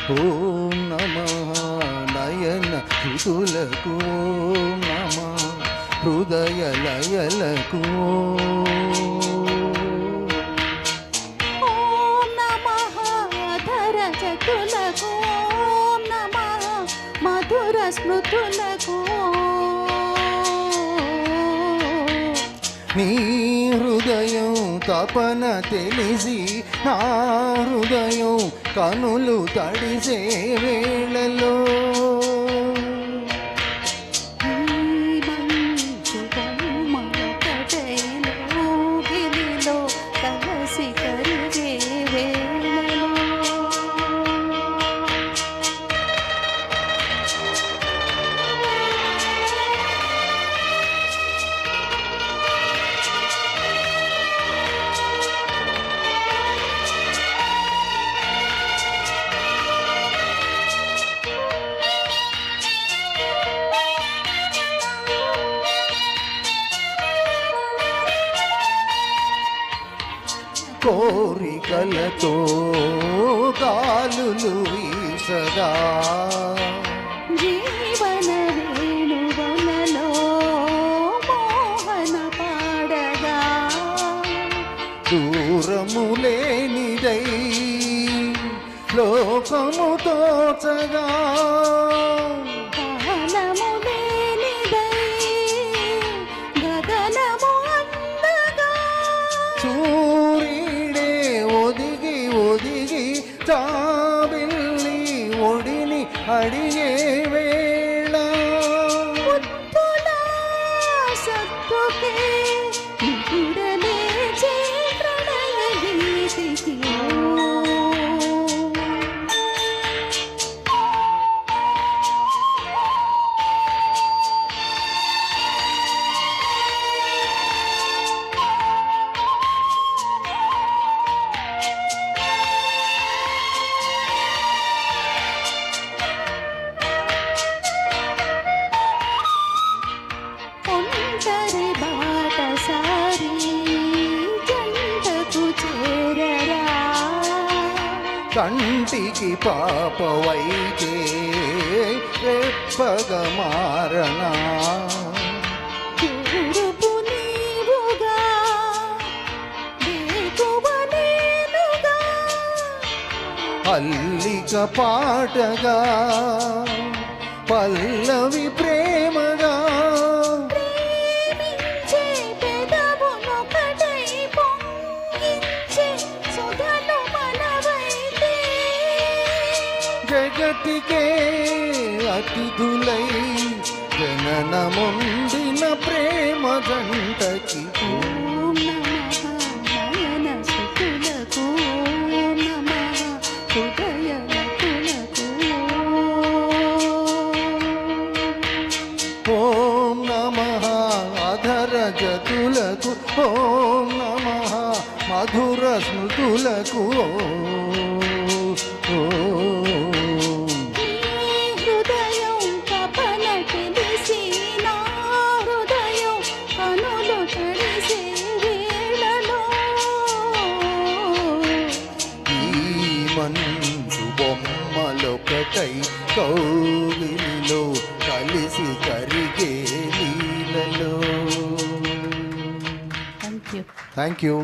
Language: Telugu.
ఓం నమః నయన ఋతులకు నమః హృదయ లయలకు ఓం నమః అధర చతులకు ఓం నమః మధుర స్మృతులకు నీ హృదయం తపన తెలిసి నా హృదయం కనులు తడిసే వేళలో కోరికలతో కాలులు వీసగా జీవన వేణువలలో మోహన పాడగా దూరము లేనిదై లోకము తోచగా కాలము లేనిదై గగనము అందగా సూర్యుడే ఒదిగి ఒదిగి చాబిల్లి ఒడిని అడిగే వేళ ముద్దుల సత్తుకే నిగుడలే చే ప్రణయ గీతికి ఒంటరి బాటసారి జంటకు చేరరా కంటికి పాపవైతే రెప్పగ మారనా తూర్పు నీవుగా వేకువ నేనుగా అల్లిక పాటగా పల్లవి ప్రేమగా ప్రేమించే పెదవులొకటై పొంగించే సుధలు మనవైతే జగతికే అతిథులై జననముందిన ప్రేమ జంటకి ఓం నమః నయన సుతులకు ఓం నమః హృదయ లకులకు ఓం నమః అధర జతులకు ఓం నమః మధుర స్మృతులకు నీ హృదయం తపన తెలిసి నా హృదయం కనులు తడిసే వేళలో ఈ మంచు బొమ్మలొకటై కౌగిలిలో కలిసి కరిగే లీలలో థ్యాంక్ యూ థ్యాంక్ యూ